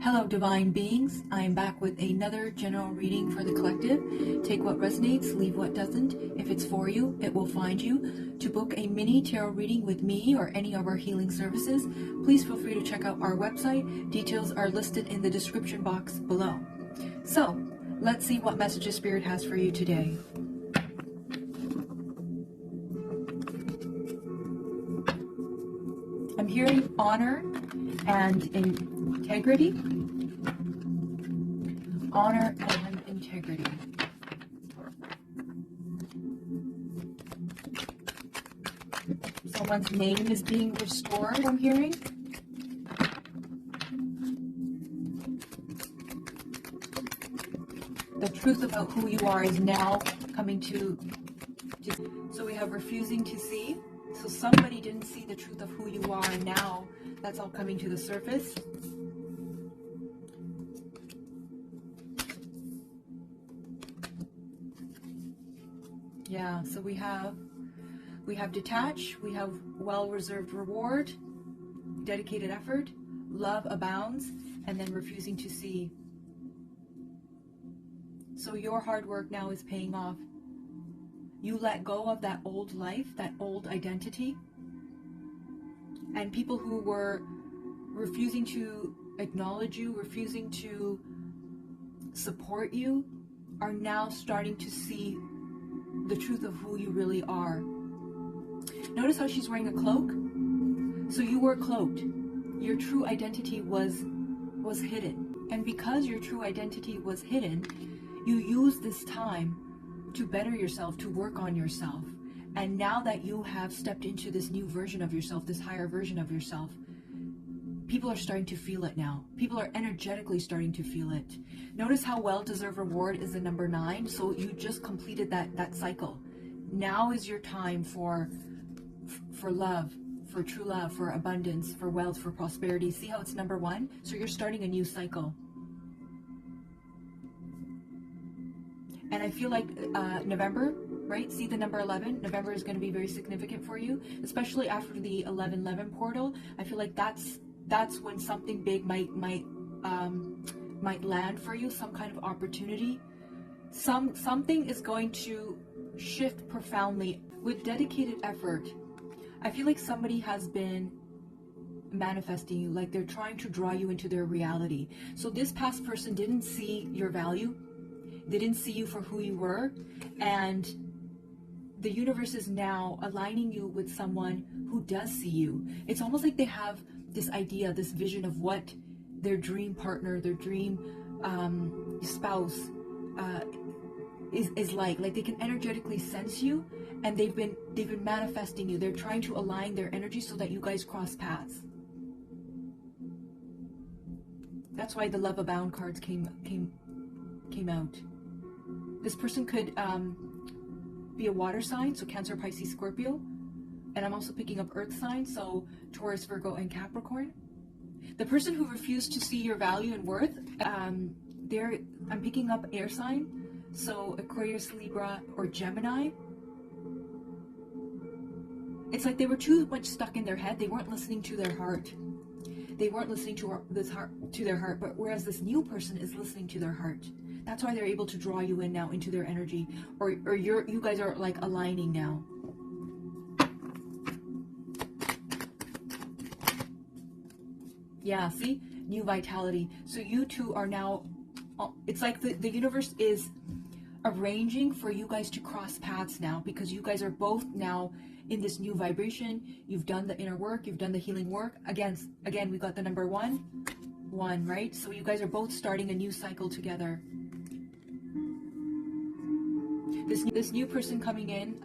Hello, divine beings. I am back with another general reading for the collective. Take what resonates, leave what doesn't. If it's for you, it will find you. To book a mini tarot reading with me or any of our healing services, please feel free to check out our website. Details are listed in the description box below. So, let's see what messages Spirit has for you today. I'm hearing honor and integrity. Honor and integrity. Someone's name is being restored, I'm hearing. The truth about who you are is now coming to. So we have refusing to see. So somebody didn't see the truth of who you are, and now that's all coming to the surface. Yeah, so we have detach, we have well-reserved reward, dedicated effort, love abounds, and then refusing to see. So your hard work now is paying off. You let go of that old life, that old identity, and people who were refusing to acknowledge you, refusing to support you, are now starting to see the truth of who you really are. Notice how she's wearing a cloak? So you were cloaked. Your true identity was hidden. And because your true identity was hidden, you used this time to better yourself, to work on yourself. And now that you have stepped into this new version of yourself, this higher version of yourself, people are starting to feel it now. People are energetically starting to feel it. Notice how well-deserved reward is the number 9. So you just completed that cycle. Now is your time for love, for true love, for abundance, for wealth, for prosperity. See how it's number 1? So you're starting a new cycle. And I feel like November, right? See the number 11? November is going to be very significant for you, especially after the 11/11 portal. I feel like that's when something big might land for you, some kind of opportunity. Something is going to shift profoundly with dedicated effort. I feel like somebody has been manifesting you, like they're trying to draw you into their reality. So this past person didn't see your value. They didn't see you for who you were, and the universe is now aligning you with someone who does see you. It's almost like they have this idea, this vision of what their dream partner, their dream spouse is like they can energetically sense you, and they've been manifesting you. They're trying to align their energy so that you guys cross paths. That's why the love abound cards came out. This person could be a water sign, so Cancer, Pisces, Scorpio. And I'm also picking up earth signs, so Taurus, Virgo, and Capricorn. The person who refused to see your value and worth, I'm picking up air sign, so Aquarius, Libra, or Gemini. It's like they were too much stuck in their head. They weren't listening to their heart. They weren't listening to their heart, but whereas this new person is listening to their heart. That's why they're able to draw you in now into their energy, or you guys are like aligning now. Yeah, see? New vitality. So you two are now, it's like the universe is arranging for you guys to cross paths now, because you guys are both now in this new vibration. You've done the inner work, you've done the healing work. Again, we got the number 1, right? So you guys are both starting a new cycle together. This new person coming in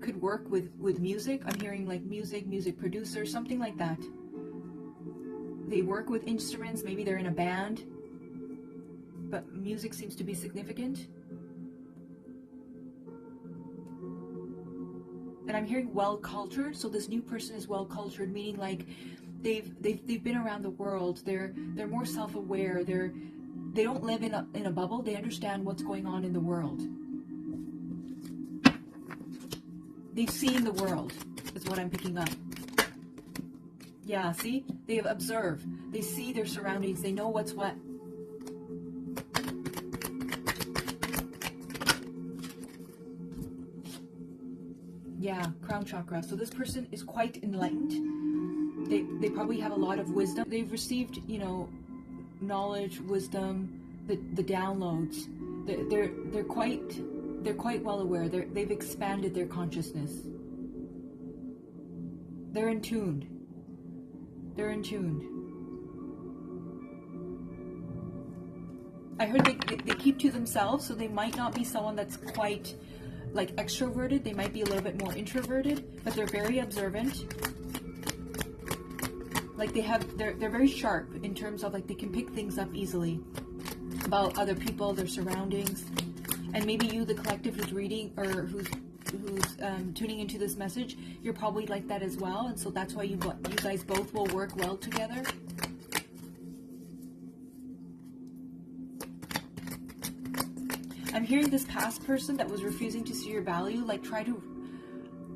could work with music. I'm hearing like music producer, something like that. They work with instruments, maybe they're in a band, but music seems to be significant. And I'm hearing well-cultured, so this new person is well-cultured, meaning like they've been around the world. They're more self-aware. They don't live in a bubble. They understand what's going on in the world. They've seen the world, is what I'm picking up. Yeah, see? They observe. They see their surroundings. They know what's what. Yeah, crown chakra. So this person is quite enlightened. They probably have a lot of wisdom. They've received, you know, knowledge, wisdom, the downloads. They're quite well aware. They've expanded their consciousness. They're in tuned. They're in tuned. I heard they keep to themselves, so they might not be someone that's quite like extroverted. They might be a little bit more introverted, but they're very observant. Like they're very sharp in terms of like they can pick things up easily about other people, their surroundings, and maybe you, the collective who's reading or who's tuning into this message, you're probably like that as well, and so that's why you guys both will work well together. I'm hearing this past person that was refusing to see your value, like try to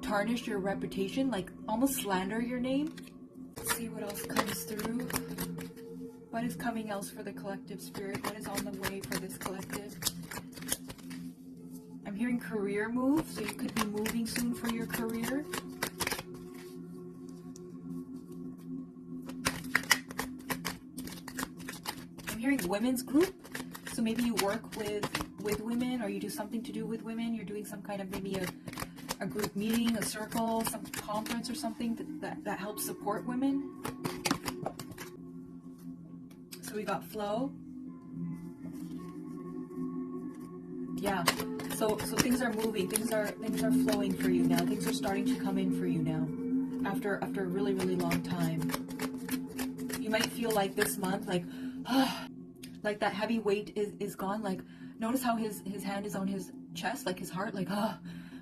tarnish your reputation, like almost slander your name. Let's see what else comes through. What is coming else for the collective spirit? What is on the way for this collective? I'm hearing career move, so you could be moving soon for your career. I'm hearing women's group, so maybe you work with women, or you do something to do with women. You're doing some kind of maybe a group meeting, a circle, some conference or something that helps support women. So we got flow. Yeah. So things are moving. Things are flowing for you now. Things are starting to come in for you now. After a really, really long time. You might feel like this month, like like that heavy weight is gone. Like notice how his hand is on his chest, like his heart, like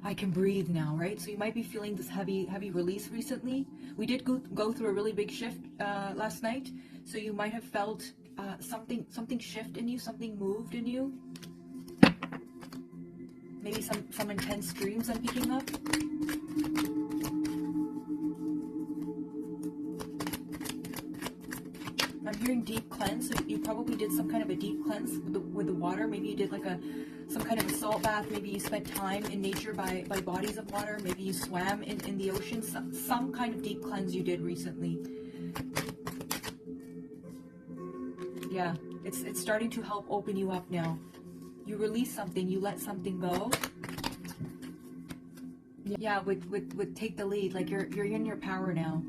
I can breathe now, right? So you might be feeling this heavy release recently. We did go through a really big shift last night, so you might have felt something shift in you, something moved in you. Maybe some intense dreams I'm picking up. I'm hearing deep cleanse. So you probably did some kind of a deep cleanse with the water. Maybe you did like some kind of a salt bath. Maybe you spent time in nature by bodies of water. Maybe you swam in the ocean. Some kind of deep cleanse you did recently. Yeah, it's starting to help open you up now. You release something. You let something go. Yeah, with take the lead. Like you're in your power now.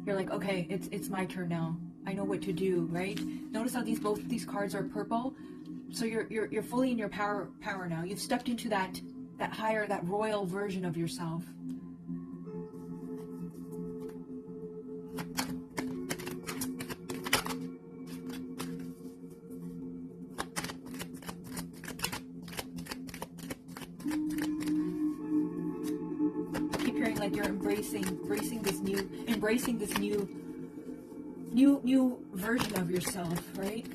You're like, okay, it's my turn now. I know what to do, right? Notice how both these cards are purple. So you're fully in your power now. You've stepped into that higher, that royal version of yourself. Keep hearing like you're embracing this new version of yourself, right?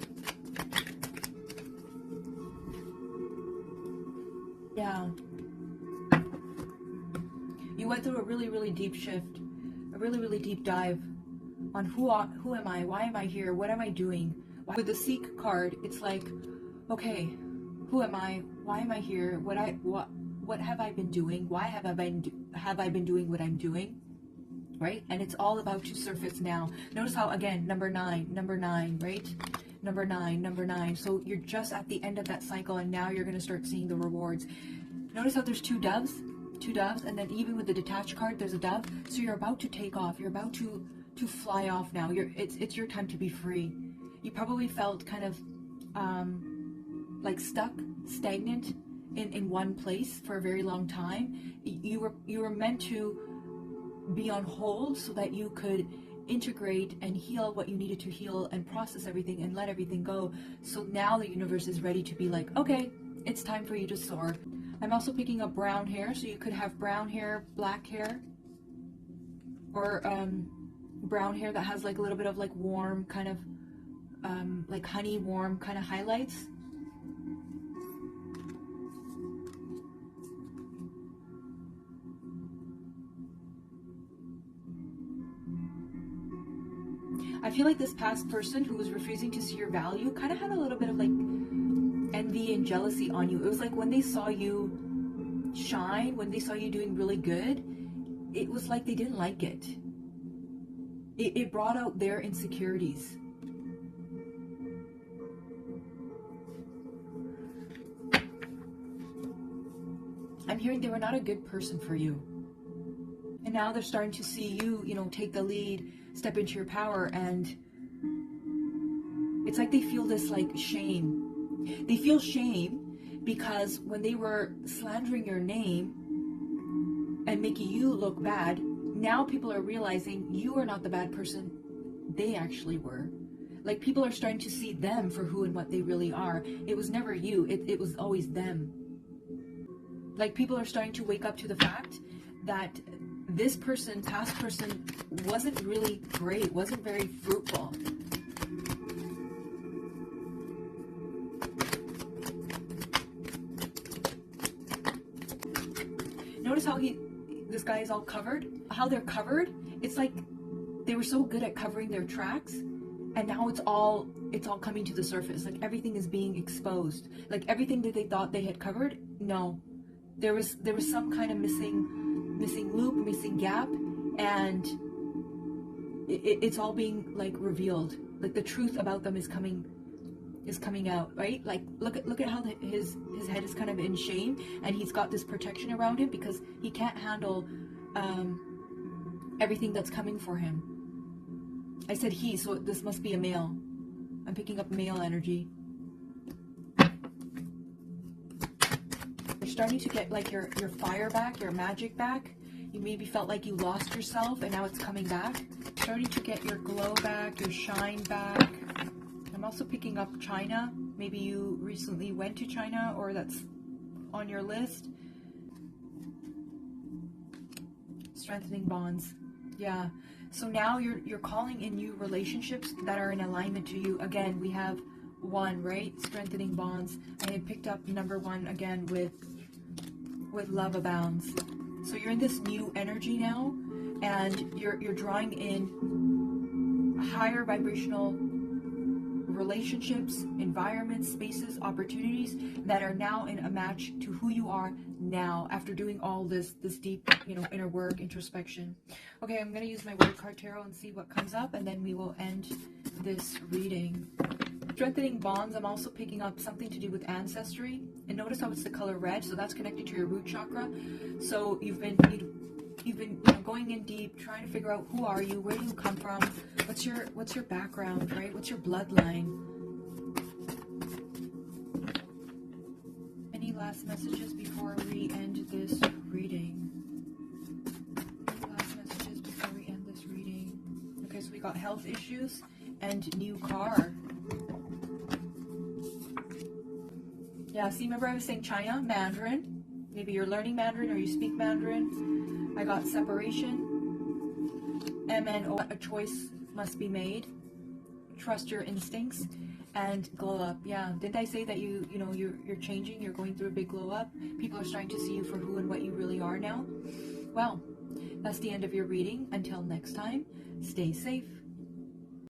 Yeah. You went through a really, really deep shift, a really, really deep dive on who am I? Why am I here? What am I doing? With the Seek card, it's like, okay, who am I? Why am I here? What have I been doing? Why have I been doing what I'm doing? Right? And it's all about to surface now. Notice how, again, number nine, right? Number nine. So you're just at the end of that cycle, and now you're going to start seeing the rewards. Notice how there's two doves, and then even with the detached card, there's a dove. So you're about to take off. You're about to fly off now. It's your time to be free. You probably felt kind of like stuck, stagnant in one place for a very long time. You were meant to be on hold so that you could integrate and heal what you needed to heal and process everything and let everything go. So now the universe is ready to be like, okay, it's time for you to soar. I'm also picking up brown hair, so you could have brown hair, black hair, or brown hair that has like a little bit of like warm kind of like honey warm kind of highlights. I feel like this past person who was refusing to see your value kind of had a little bit of like envy and jealousy on you. It was like when they saw you shine, when they saw you doing really good, it was like they didn't like it. It brought out their insecurities. I'm hearing they were not a good person for you. And now they're starting to see you, take the lead, step into your power, and it's like they feel this like shame. They feel shame because when they were slandering your name and making you look bad, now people are realizing you are not the bad person they actually were. Like, people are starting to see them for who and what they really are. It was never you, it was always them. Like, people are starting to wake up to the fact that this person, past person, wasn't really great, wasn't very fruitful. Notice how this guy is all covered? How they're covered? It's like they were so good at covering their tracks, and now it's all coming to the surface. Like, everything is being exposed. Like, everything that they thought they had covered, no. There was some kind of missing loop, missing gap, and it's all being like revealed. Like, the truth about them is coming out, right? Like, look at how his head is kind of in shame, and he's got this protection around him because he can't handle everything that's coming for him. I said he, so this must be a male. I'm picking up male energy. You're starting to get like your fire back, your magic back. You maybe felt like you lost yourself, and now it's coming back. Starting to get your glow back, your shine back. I'm also picking up China. Maybe you recently went to China, or that's on your list. Strengthening bonds. Yeah. So now you're calling in new relationships that are in alignment to you. Again, we have 1, right? Strengthening bonds. I had picked up number 1 again with love abounds. So you're in this new energy now, and you're drawing in higher vibrational relationships, environments, spaces, opportunities that are now in a match to who you are now, after doing all this deep, inner work, introspection. Okay, I'm going to use my word card tarot and see what comes up, and then we will end this reading. Strengthening bonds, I'm also picking up something to do with ancestry, and notice how it's the color red, so that's connected to your root chakra. So you've been going in deep, trying to figure out who are you, where do you come from, what's your background, right? What's your bloodline? Any last messages before we end this reading? Any last messages before we end this reading? Okay, so we got health issues and new car. Yeah, see, remember I was saying China, Mandarin. Maybe you're learning Mandarin or you speak Mandarin. I got separation. MNO, a choice must be made. Trust your instincts and glow up. Yeah, didn't I say that you're changing, you're going through a big glow up? People are starting to see you for who and what you really are now. Well, that's the end of your reading. Until next time, stay safe.